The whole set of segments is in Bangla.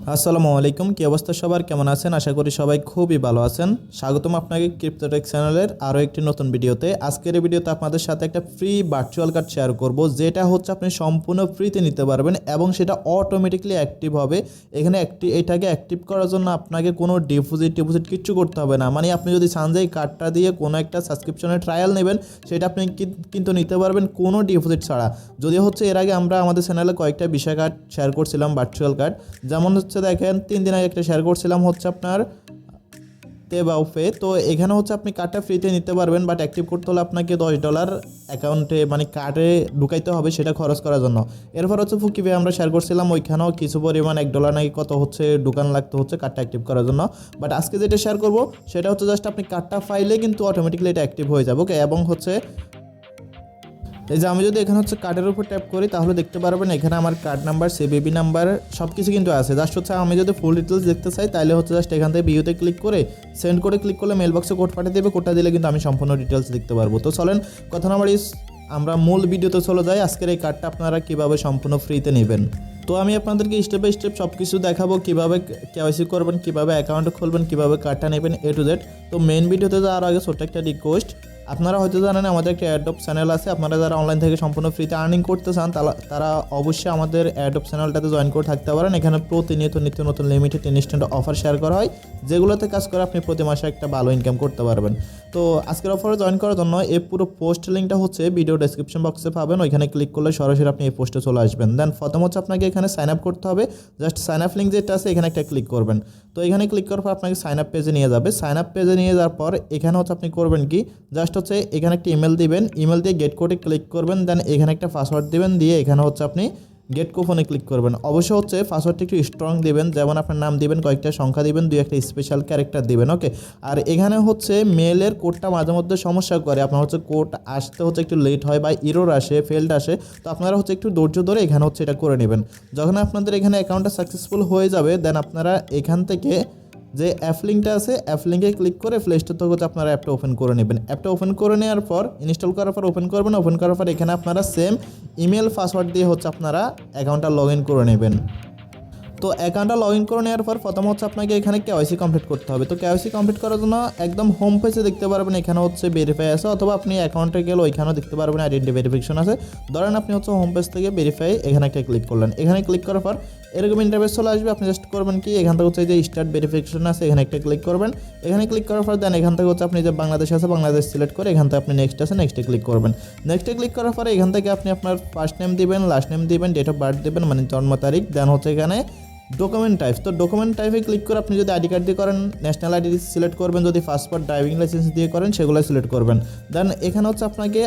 আসসালামু আলাইকুম, কি অবস্থা সবার, কেমন আছেন? আশা করি সবাই খুবই ভালো আছেন। স্বাগতম আপনাকে ক্রিপ্টোটেক চ্যানেলের আরও একটি নতুন ভিডিওতে। আজকের এই ভিডিওতে আপনাদের সাথে একটা ফ্রি ভার্চুয়াল কার্ড শেয়ার করব, যেটা হচ্ছে আপনি সম্পূর্ণ ফ্রিতে নিতে পারবেন এবং সেটা অটোমেটিকলি অ্যাক্টিভ হবে। এখানে এটাকে অ্যাক্টিভ করার জন্য আপনাকে কোনো ডিপোজিট কিচ্ছু করতে হবে না। মানে আপনি যদি চান যে এই কার্ডটা দিয়ে কোনো একটা সাবস্ক্রিপশনের ট্রায়াল নেবেন, সেটা আপনি কিন্তু নিতে পারবেন কোনো ডিপোজিট ছাড়া। যদি হচ্ছে এর আগে আমরা আমাদের চ্যানেলে কয়েকটা বিষয় কার্ড শেয়ার করছিলাম, ভার্চুয়াল কার্ড, যেমন হচ্ছে দেখেন 3 দিন আগে একটা শেয়ার করছিলাম হচ্ছে আপনার তেবাউফে। তো এখানে হচ্ছে আপনি কার্ডটা ফ্রিতে নিতে পারবেন, বাট অ্যাক্টিভ করতে হলে আপনাকে $10 অ্যাকাউন্টে মানে কার্ডে ঢুকাইতে হবে, সেটা খরচ করার জন্য। এরপর হচ্ছে ফুকিপে আমরা শেয়ার করছিলাম, ওইখানেও কিছু পরিমাণ $1 নাকি কত হচ্ছে দোকান লাগতে হচ্ছে কার্ডটা অ্যাক্টিভ করার জন্য। বাট আজকে যেটা শেয়ার করব সেটা হচ্ছে জাস্ট আপনি কার্ডটা ফাইলে কিন্তু অটোমেটিকলি এটা অ্যাক্টিভ হয়ে যাবে, ওকে। এবং হচ্ছে এই যে আমি যদি এখানে হচ্ছে কার্ডের উপর ট্যাপ করি তাহলে দেখতে পারবেন এখানে আমার কার্ড নাম্বার, সিবিবি নাম্বার সব কিছু কিন্তু আছে। জাস্ট হচ্ছে আমি যদি ফুল ডিটেলস দেখতে চাই তাহলে হচ্ছে জাস্ট এখান থেকে ভিউতে ক্লিক করে সেন্ড করে ক্লিক করলে মেল বক্সে কোড পাঠিয়ে দেবে। কোডটা দিলে কিন্তু আমি সম্পূর্ণ ডিটেলস দেখতে পারবো। তো চলেন কথা না বাড়িয়ে আমরা মূল ভিডিওতে চলে যাই। আজকের এই কার্ডটা আপনারা কীভাবে সম্পূর্ণ ফ্রিতে নেবেন। তো আমি আপনাদেরকে স্টেপ বাই স্টেপ সব কিছু দেখাবো, কীভাবে কেওয়াইসি করবেন, কীভাবে অ্যাকাউন্ট খুলবেন, কীভাবে কার্ডটা নেবেন, এ টু জেড। তো মেন ভিডিওতে যাওয়ার আগে ছোট্ট একটা রিকোয়েস্ট, আপনারা হয়তো জানেন আমাদের একটা অ্যাডপ চ্যানেল আছে। আপনারা যারা অনলাইন থেকে সম্পূর্ণ ফ্রিতে আর্নিং করতে চান তারা অবশ্যই আমাদের অ্যাডপ চ্যানেলটাতে জয়েন করে থাকতে পারেন। এখানে প্রতিনিয়ত নিত্য নতুন লিমিটেড ইনস্ট্যান্ট অফার শেয়ার করা হয়, যেগুলোতে কাজ করে আপনি প্রতি মাসে একটা ভালো ইনকাম করতে পারবেন। তো আজকের অফারে জয়েন করার জন্য এই পুরো পোস্ট লিঙ্কটা হচ্ছে ভিডিও ডেসক্রিপশন বক্সে পাবেন। ওইখানে ক্লিক করলে সরাসরি আপনি এই পোস্টে চলে আসবেন। দেন প্রথম হচ্ছে আপনাকে এখানে সাইন আপ করতে হবে। জাস্ট সাইন আপ লিঙ্ক যেটা আছে এখানে একটা ক্লিক করবেন। তো এখানে ক্লিক করার পর আপনাকে সাইন আপ পেজে নিয়ে যাবে। সাইন আপ পেজে নিয়ে যাওয়ার পর এখানে হচ্ছে আপনি করবেন কি, জাস্ট হচ্ছে এখানে একটা ইমেল দিবেন, ইমেল দিয়ে গেট কোডে ক্লিক করবেন। দেন এখানে একটা পাসওয়ার্ড দিবেন, দিয়ে এখানে হচ্ছে আপনি গেট কুপনে ক্লিক করবেন। অবশ্যই হচ্ছে পাসওয়ার্ডটা একটু স্ট্রং দিবেন, যেমন আপনার নাম দিবেন, কয়েকটা সংখ্যা দিবেন, দুই একটা স্পেশাল ক্যারেক্টার দিবেন, ওকে। আর এখানে হচ্ছে মেলের কোডটা মাঝে মধ্যে সমস্যা করে, আপনার হচ্ছে কোড আসতে হচ্ছে একটু লেট হয় বা ইরর আসে, ফেল্ড আসে। তো আপনারা হচ্ছে একটু ধৈর্য ধরে এখানে হচ্ছে এটা করে নেবেন। যখন আপনাদের এখানে অ্যাকাউন্টটা সাকসেসফুল হয়ে যাবে, দেন আপনারা এখান থেকে যে অ্যাপ লিঙ্কটা আছে অ্যাপ লিঙ্কে ক্লিক করে প্লে স্টোর থেকে হচ্ছে আপনারা অ্যাপটা ওপেন করে নেবেন। অ্যাপটা ওপেন করে নেওয়ার পর ইনস্টল করার পর ওপেন করবেন। ওপেন করার পর এখানে আপনারা সেম ইমেল পাসওয়ার্ড দিয়ে হচ্ছে আপনারা অ্যাকাউন্টটা লগ ইন করে নেবেন। তো অ্যাকাউন্টটা লগ ইন করে নেওয়ার পর প্রথম হচ্ছে আপনাকে এখানে কেওয়াইসি কমপ্লিট করতে হবে। তো কেওয়াইসি কমপ্লিট করার জন্য একদম হোম পেজে দেখতে পারবেন এখানে হচ্ছে ভেরিফাই আছে, অথবা আপনি অ্যাকাউন্টে গেলে ওইখানেও দেখতে পারবেন আইডেন্টি ভেরিফিকেশন আছে। ধরেন আপনি হচ্ছে হোম পেজ থেকে ভেরিফাই এখানে একটা ক্লিক করলেন। এখানে ক্লিক করার পর এরকম ইন্টারফেস চলে আসবে। আপনি জাস্ট করবেন কি, এখান থেকে হচ্ছে যে স্টার্ট ভেরিফিকেশন আছে এখানে একটা ক্লিক করবেন। এখানে ক্লিক করার পর দেন এখান থেকে হচ্ছে আপনি যে বাংলাদেশ আছে বাংলাদেশ সিলেক্ট করে এখান থেকে আপনি নেক্সট আছে নেক্সটে ক্লিক করবেন। নেক্সটে ক্লিক করার পরে এখান থেকে আপনি আপনার ফার্স্ট নেম দিবেন, লাস্ট নেম দিবেন, ডেট অফ বার্থ দেবেন মানে জন্ম তারিখ। দেন হচ্ছে এখানে ডকুমেন্ট টাইপ, তো ডকুমেন্ট টাইপে ক্লিক করে আপনি যদি আইডি কার্ড দিয়ে করেন ন্যাশনাল আইডি সিলেক্ট করবেন, যদি পাসপোর্ট ড্রাইভিং লাইসেন্স দিয়ে করেন সেগুলো সিলেক্ট করবেন। দেন এখানে হচ্ছে আপনাকে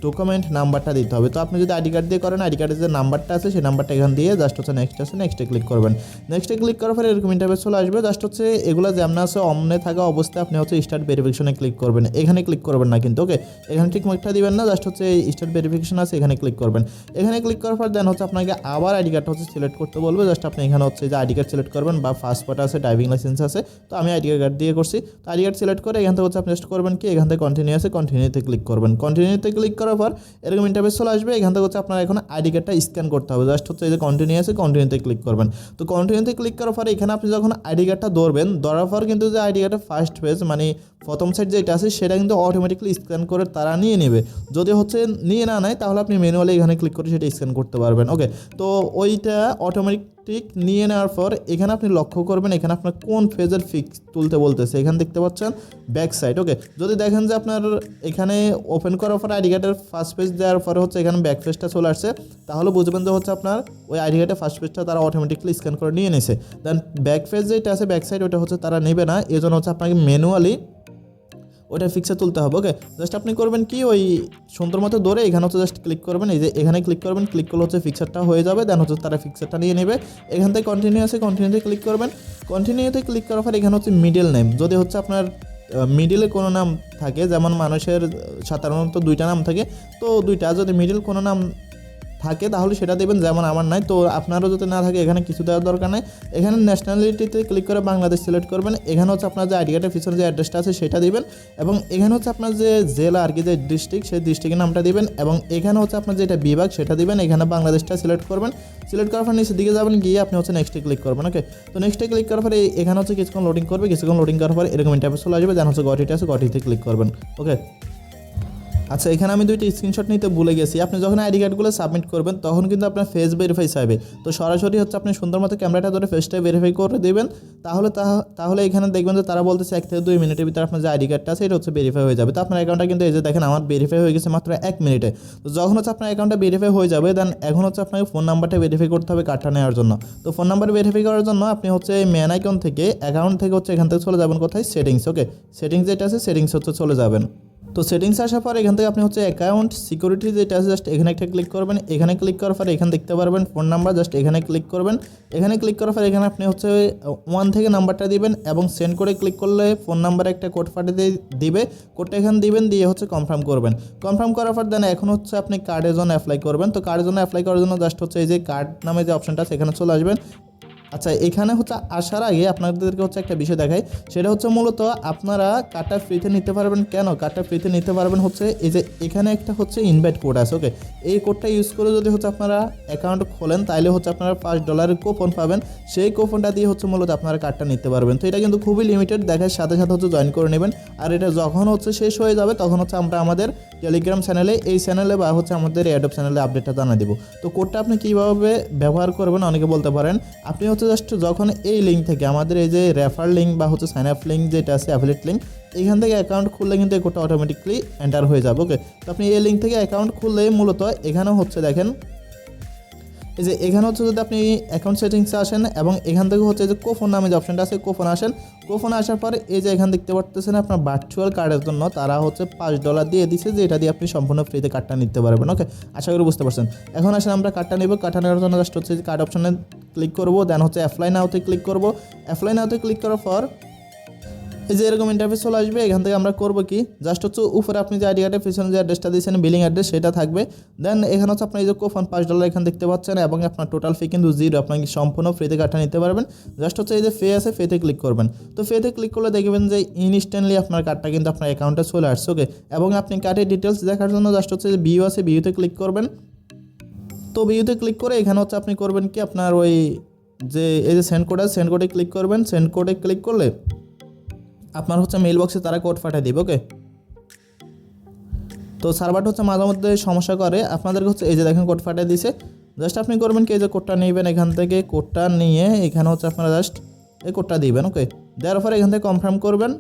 ডকুমেন্ট নাম্বারটা দিতে হবে। তো আপনি যদি আইডি কার্ড দিয়ে করেন আইডি কার্ডের যে নাম্বারটা আছে সেই নাম্বারটা এখান দিয়ে জাস্ট হচ্ছে নেক্সট আছে নেক্সটে ক্লিক করবেন। নেক্সটে ক্লিক করার পরে এরকম ইন্টারফেস চলে আসবে। জাস্ট হচ্ছে এগুলো যেমন আছে অমনে থাকা অবস্থায় আপনি হচ্ছে স্টার্ট ভেরিফিকেশনে ক্লিক করবেন। এখানে ক্লিক করবেন না কিন্তু, ওকে। এখানে ঠিক মুখটা দিবেন না, জাস্ট হচ্ছে স্টার্ট ভেরিফিকেশন আছে এখানে ক্লিক করবেন। এখানে ক্লিক করার পর দেন হচ্ছে আপনাকে আবার আইডি কার্ডটা হচ্ছে সিলেক্ট করতে বলবে। জাস্ট আপনি এখানে হচ্ছে যে আইডি কার্ড সিলেক্ট করবেন বা পাসপোর্ট আছে ড্রাইভিং লাইসেন্স আছে, তো আমি আইডি কার্ড দিয়ে করছি। তো আইডি কার্ড সিলেক্ট করে এখান থেকে হচ্ছে আপনি জাস্ট করবেন কি, এখান থেকে কন্টিনিউ আছে কন্টিনিউতে ক্লিক করবেন। কন্টিনিউতে ক্লিক করার পর এরকম ইন্টারফেস চলে আসবে। এখান থেকে হচ্ছে আপনার এখন আইডি কার্ডটা স্ক্যান করতে হবে। জাস্ট হচ্ছে এই যে কন্টিনিউ আছে কন্টিনিউতে ক্লিক করবেন। তো কন্টিনিউতে ক্লিক করার পরে এখানে আপনি যখন আইডি কার্ডটা ধরবেন, ধরার পর কিন্তু যে আইডি কার্ডের ফার্স্ট পেজ মানে প্রথম সাইড যেটা আছে সেটা কিন্তু অটোমেটিকলি স্ক্যান করে তারা নিয়ে নেবে। যদি হচ্ছে নিয়ে না নেয় তাহলে আপনি ম্যানুয়ালি এখানে ক্লিক করে সেটা স্ক্যান করতে পারবেন, ওকে। তো ওইটা অটোমেটিক নিয়ে নেওয়ার পর এখানে আপনি লক্ষ্য করবেন এখানে আপনার কোন ফেজের ফিক্স তুলতে বলতেছে, এখানে দেখতে পাচ্ছেন ব্যাক সাইড, ওকে। যদি দেখেন যে আপনার এখানে ওপেন করার পর আইডি কার্ডের ফার্স্ট পেজ দেওয়ার পরে হচ্ছে এখানে ব্যাক পেজটা চলে আসছে, তাহলে বুঝবেন যে হচ্ছে আপনার ওই আইডি কার্ডের ফার্স্ট পেজটা তারা অটোমেটিকলি স্ক্যান করে নিয়ে নিয়েছে। দেন ব্যাক পেজ যেটা আছে ব্যাক সাইড ওটা হচ্ছে তারা নেবে না, এই জন্য হচ্ছে আপনাকে ম্যানুয়ালি ওটা ফিক্সে তুলতে হবে, ওকে। জাস্ট আপনি করবেন কি, ওই সুন্দর মতো ধরে এখানে হচ্ছে জাস্ট ক্লিক করবেন, এই যে এখানে ক্লিক করবেন, ক্লিক করলে হচ্ছে ফিক্সারটা হয়ে যাবে। দেন হচ্ছে তারা ফিক্সারটা নিয়ে নেবে। এখান থেকে কন্টিনিউ আছে কন্টিনিউতে ক্লিক করবেন। কন্টিনিউতে ক্লিক করার পর এখানে হচ্ছে মিডল নেম, যদি হচ্ছে আপনার মিডিলে কোনো নাম থাকে, যেমন মানুষের সাধারণত দুইটা নাম থাকে, তো দুইটা যদি মিডিল কোনো নাম থাকে তাহলে সেটা দেবেন, যেমন আমার নাই। তো আপনারও যদি না থাকে এখানে কিছু দেওয়ার দরকার নাই। এখানে ন্যাশনালিটিতে ক্লিক করে বাংলাদেশ সিলেক্ট করবেন। এখানে হচ্ছে আপনার যে আইডি কার্ডের পিছনে যে অ্যাড্রেসটা আছে সেটা দিবেন, এবং এখানে হচ্ছে আপনার যে জেলা আর কি, যে ডিস্ট্রিক্ট, সেই ডিস্ট্রিক্টের নামটা দিবেন, এবং এখানে হচ্ছে আপনার যেটা বিভাগ সেটা দিবেন। এখানে বাংলাদেশটা সিলেক্ট করবেন। সিলেক্ট করার পর নিচের দিকে যাবেন, গিয়ে আপনি হচ্ছে নেক্সটে ক্লিক করবেন। ওকে, তো নেক্সটে ক্লিক করার পরে এখানে হচ্ছে কিছুক্ষণ লোডিং করবে। কিছুক্ষণ লোডিং করার পরে এরকম ইন্টারফেস চলে আসবে, দেন হচ্ছে গটিটা আছে, গটিতে ক্লিক করবেন। ওকে, আচ্ছা, এখানে আমি দুইটা স্ক্রিনশট নিতে ভুলে গেছি। আপনি যখন আইডি কার্ডগুলো সাবমিট করবেন তখন কিন্তু আপনার ফেস ভেরিফাই চাইবে। তো সরাসরি হচ্ছে আপনি সুন্দর মতো ক্যামেরাটা ধরে ফেসটা ভেরিফাই করে দেবেন। তাহলে এখানে দেখবেন যে তারা বলতেছে 1 থেকে 2 মিনিটের ভিতরে আপনার যে আইডি কার্ডটা আছে এটা হচ্ছে ভেরিফাই হয়ে যাবে। তো আপনার অ্যাকাউন্টটা কিন্তু এই যে দেখেন আমার ভেরিফাই হয়ে গেছে মাত্র 1 মিনিটে। তো যখন হচ্ছে আপনার অ্যাকাউন্টটা ভেরিফাই হয়ে যাবে, দেন এখন হচ্ছে আপনাকে ফোন নাম্বারটা ভেরিফাই করতে হবে কার্ডটা নেওয়ার জন্য। তো ফোন নাম্বার ভেরিফাই করার জন্য আপনি হচ্ছে মেন আইকন থেকে অ্যাকাউন্ট থেকে হচ্ছে এখান থেকে চলে যাবেন কোথায়, সেটিংস। ওকে, সেটিংস যেটা আছে সেটিংস হচ্ছে চলে যাবেন। তো সেটিংস আসার পর এখান থেকে আপনি হচ্ছে অ্যাকাউন্ট সিকিউরিটি যেটা আছে জাস্ট এখানে একটা ক্লিক করবেন। এখানে ক্লিক করার পর এখানে দেখতে পারবেন ফোন নাম্বার, জাস্ট এখানে ক্লিক করবেন। এখানে ক্লিক করার পর এখানে আপনি হচ্ছে 1 থেকে নাম্বারটা দিবেন, এবং সেন্ড করে ক্লিক করলে ফোন নাম্বারে একটা কোড পাঠিয়ে দিবে। কোডটা এখানে দিবেন, দিয়ে হচ্ছে কনফার্ম করবেন। কনফার্ম করার পর দেন এখন হচ্ছে আপনি কার্ডের জন্য অ্যাপ্লাই করবেন। তো কার্ডের জন্য অ্যাপ্লাই করার জন্য জাস্ট হচ্ছে এই যে কার্ড নামে যে অপশনটা আছে এখানে চলে আসবেন। আচ্ছা, এখানে হচ্ছে আসার আগে আপনাদেরকে হচ্ছে একটা বিষয় দেখাই, সেটা হচ্ছে মূলত আপনারা কার্ডটা ফ্রিতে নিতে পারবেন। কেন কার্ডটা ফ্রিতে নিতে পারবেন হচ্ছে এই যে এখানে একটা হচ্ছে ইনভাইট কোড আছে। ওকে, এই কোডটা ইউজ করে যদি হচ্ছে আপনারা অ্যাকাউন্ট খোলেন তাহলে হচ্ছে আপনারা $5 কুপন পাবেন। সেই কুপনটা দিয়ে হচ্ছে মূলত আপনারা কার্ডটা নিতে পারবেন। তো এটা কিন্তু খুবই লিমিটেড, দেখার সাথে সাথে হচ্ছে জয়েন করে নেবেন। আর এটা যখন হচ্ছে শেষ হয়ে যাবে তখন হচ্ছে আমরা আমাদের টেলিগ্রাম চ্যানেলে, এই চ্যানেলে বা হচ্ছে আমাদের অ্যাডব চ্যানেলে আপডেটটা জানিয়ে দেবো। তো কোডটা আপনি কীভাবে ব্যবহার করবেন অনেকে বলতে পারেন। আপনি হচ্ছে জাস্ট যখন এই লিঙ্ক থেকে আমাদের এই যে রেফার লিঙ্ক বা হচ্ছে সাইন আপ লিঙ্ক যেটা আছে অ্যাফিলিয়েট লিঙ্ক, এখান থেকে অ্যাকাউন্ট খুললে কিন্তু এই কোডটা অটোমেটিকলি এন্টার হয়ে যাবে। ওকে, তো আপনি এই লিঙ্ক থেকে অ্যাকাউন্ট খুললে মূলত এখানেও হচ্ছে দেখেন এই যে এখানে হচ্ছে যদি আপনি অ্যাকাউন্ট সেটিংসে আসেন এবং এখান থেকে হচ্ছে যে কোফোন নামে যে অপশনটা আছে কোফোন আসেন। কোফোন আসার পর এই যে এখানে দেখতে পাচ্ছেন আপনার ভার্চুয়াল কার্ডের জন্য তারা হচ্ছে $5 দিয়ে দিছে, যে এটা দিয়ে আপনি সম্পূর্ণ ফ্রিতে কার্ডটা নিতে পারবেন। ওকে, আশা করি বুঝতে পারছেন। এখন আসেন আমরা কার্ডটা নেব। কার্ডটা নেওয়ার জন্য জাস্ট হচ্ছে যে কার্ড অপশনে ক্লিক করবো, দেন হচ্ছে অ্যাপ্লাই নাওতে ক্লিক করবো। অ্যাপ্লাই নাওতে ক্লিক করার পর এই যে এরকম ইন্টারফেস চলে আসবে। এখান থেকে আমরা করবো কি, জাস্ট হচ্ছে উপরে আপনি যে আইডি কার্ডের পিছনে যে অ্যাড্রেসটা দিয়েছেন বিলিং অ্যাড্রেস সেটা থাকবে। দেন এখানে হচ্ছে আপনার এই যে কুপন $5 এখানে দেখতে পাচ্ছেন, এবং আপনার টোটাল ফি কিন্তু 0, আপনাকে সম্পূর্ণ ফ্রিতে কার্ডটা নিতে পারবেন। জাস্ট হচ্ছে এই যে ফে আছে, ফেতে ক্লিক করবেন। তো ফেতে ক্লিক করলে দেখবেন যে ইনস্ট্যান্টলি আপনার কার্ডটা কিন্তু আপনার অ্যাকাউন্টে চলে আসছে। ওকে, এবং আপনি কার্ডের ডিটেলস দেখার জন্য জাস্ট হচ্ছে যে ভিউ আছে, ভিউতে ক্লিক করবেন। তো ভিউতে ক্লিক করে এখানে হচ্ছে আপনি করবেন কি, আপনার ওই যে এই যে সেন্ড কোড আছে সেন্ড কোডে ক্লিক করবেন। সেন্ড কোডে ক্লিক করলে আপনার হচ্ছে মেইল বক্সে তারা কোড পাঠিয়ে দিবে। ওকে, তো সার্ভারটা হচ্ছে মাঝে মধ্যে সমস্যা করে, আপনাদেরকে হচ্ছে এই যে দেখেন কোড পাঠিয়ে দিছে। জাস্ট আপনি করবেন কি, এই যে কোডটা নেবেন, এখান থেকে কোডটা নিয়ে এখানে হচ্ছে আপনারা জাস্ট এই কোডটা দিবেন। ওকে, দেওয়ার পরে এখান থেকে কনফার্ম করবেন।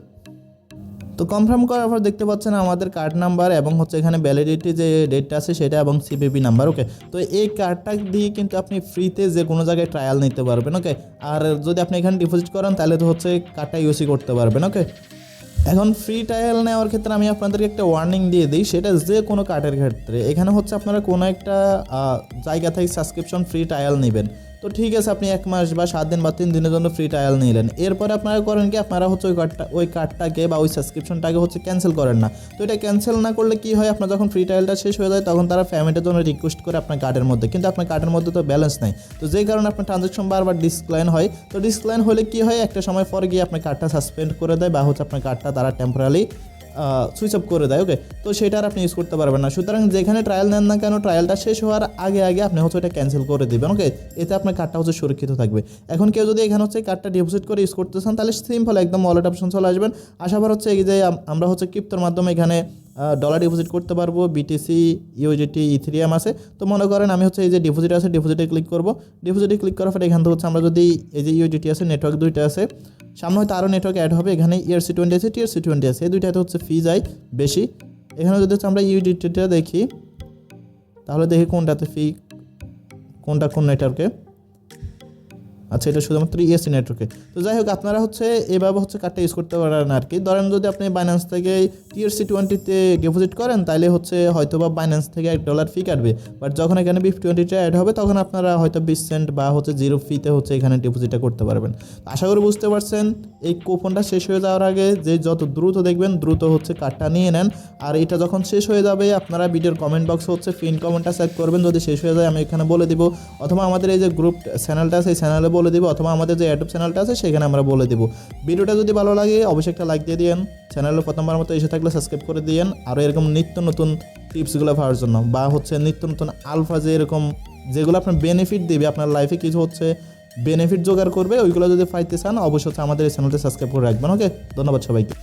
তো কনফার্ম করার পর দেখতে পাচ্ছেন আমাদের কার্ড নাম্বার এবং হচ্ছে এখানে ভ্যালিডিটি যে ডেটটা আছে সেটা এবং সিপিপি নাম্বার। ওকে, তো এই কার্ডটা দিয়ে কিন্তু আপনি ফ্রিতে যে কোনো জায়গায় ট্রায়াল নিতে পারবেন। ওকে, আর যদি আপনি এখানে ডিপোজিট করেন তাহলে তো হচ্ছে কার্ডটা ইউসি করতে পারবেন। ওকে, এখন ফ্রি ট্রায়াল নেওয়ার ক্ষেত্রে আমি আপনাদেরকে একটা ওয়ার্নিং দিয়ে দিই, সেটা যে কোনো কার্ডের ক্ষেত্রে এখানে হচ্ছে আপনারা কোনো একটা জায়গা থেকে সাবস্ক্রিপশন ফ্রি ট্রায়াল নেবেন। তো ঠিক আছে, আপনি 1 মাস বা 7 দিন বা 3 দিনের জন্য ফ্রি ট্রায়াল নিলেন। এরপরে আপনারা করেন কি, আপনারা হচ্ছে ওই কার্ডটাকে বা ওই সাবস্ক্রিপশনটাকে হচ্ছে ক্যান্সেল করেন না। তো এটা ক্যান্সেল না করলে কি হয়, আপনার যখন ফ্রি ট্রায়ালটা শেষ হয়ে যায় তখন তারা পেমেন্টের জন্য রিকোয়েস্ট করে আপনার কার্ডের মধ্যে, কিন্তু আপনার কার্ডের মধ্যে তো ব্যালেন্স নাই। তো যেই কারণে আপনার ট্রানজাকশন বারবার ডিসক্লাইন হয়। তো ডিসক্লাইন হলে কি হয়, একটা সময় পরে গিয়ে আপনার কার্ডটা সাসপেন্ড করে দেয় বা হচ্ছে আপনার কার্ডটা তারা টেম্পোরারি সুইচ অফ করে দেয়। ওকে, তো সেটা আর আপনি ইউজ করতে পারবেন না। সুতরাং যেখানে ট্রায়াল নেন না কেন, ট্রায়ালটা শেষ হওয়ার আগে আগে আপনি হচ্ছে এটা ক্যান্সেল করে দেবেন। ওকে, এতে আপনার কার্ডটা হচ্ছে সুরক্ষিত থাকবে। এখন কেউ যদি এখানে হচ্ছে কার্ডটা ডিপোজিট করে ইউজ করতে চান তাহলে সিম্পল একদম ওয়ালেট অপশন চলে আসবেন। আসার পর হচ্ছে এই যে আমরা হচ্ছে ক্রিপ্টোর মাধ্যমে এখানে ডলার ডিপোজিট করতে পারবো, বিটিসি, ইউজিটি, ইথেরিয়াম আছে। তো মনে করেন আমি হচ্ছে এই যে ডিপোজিট আছে ডিপোজিটে ক্লিক করব। ডিপোজিটে ক্লিক করার পর এখান থেকে হচ্ছে আমরা যদি এই যে ইউজিটি আছে, নেটওয়ার্ক দুইটা আছে, সামনে হয়তো আরও নেটওয়ার্ক অ্যাড হবে। এখানে ERC20 আছে, TRC20 আছে, এই দুইটাতে হচ্ছে ফি যায় বেশি। এখানে যদি হচ্ছে আমরা ইউজিটিটা দেখি তাহলে দেখি কোনটাতে ফি, কোনটা কোন নেটওয়ার্কে। আচ্ছা, এটা শুধুমাত্র ইএসসি নেটওয়ার্কে। তো যাই হোক, আপনারা হচ্ছে এভাবে হচ্ছে কার্ডটা ইউজ করতে পারেন আর কি। ধরেন যদি আপনি বাইন্যান্স থেকে TRC20 ডিপোজিট করেন, তাইলে হচ্ছে হয়তো বা বাইন্যান্স থেকে $1 ফি কাটবে। বাট যখন এখানে BIF20 অ্যাড হবে, তখন আপনারা হয়তো 20 সেন্ট বা হচ্ছে 0 ফিতে হচ্ছে এখানে ডিপোজিটটা করতে পারবেন। আশা করি বুঝতে পারছেন। এই কুপনটা শেষ হয়ে যাওয়ার আগে যে যত দ্রুত দেখবেন, দ্রুত হচ্ছে কার্ডটা নিয়ে নেন। আর এটা যখন শেষ হয়ে যাবে, আপনারা ভিডিওর কমেন্ট বক্সে হচ্ছে পিন কমেন্টটা চেক করবেন। যদি শেষ হয়ে যায়, আমি এখানে বলে দিব, অথবা আমাদের এই যে গ্রুপ চ্যানেলটা আছে, এই চ্যানেলে বলে দিব, অথবা আমাদের যে ইউটিউব চ্যানেলটা আছে সেখানে আমরা বলে দিব। ভিডিওটা যদি ভালো লাগে অবশ্যই একটা লাইক দিয়ে দিন। চ্যানেলে প্রথমবার মতো এসে থাকলে সাবস্ক্রাইব করে দিন। আর এরকম নিত্য নতুন টিপসগুলো পাওয়ার জন্য, বা হচ্ছে নিত্য নতুন আলফা যে এরকম যেগুলো আপনার বেনিফিট দেবে, আপনার লাইফে কিছু হচ্ছে বেনিফিট জোগাড় করবে, ওইগুলো যদি পাইতে চান অবশ্যই হচ্ছে আমাদের এই চ্যানেলটা সাবস্ক্রাইব করে রাখবেন। ওকে, ধন্যবাদ সবাইকে।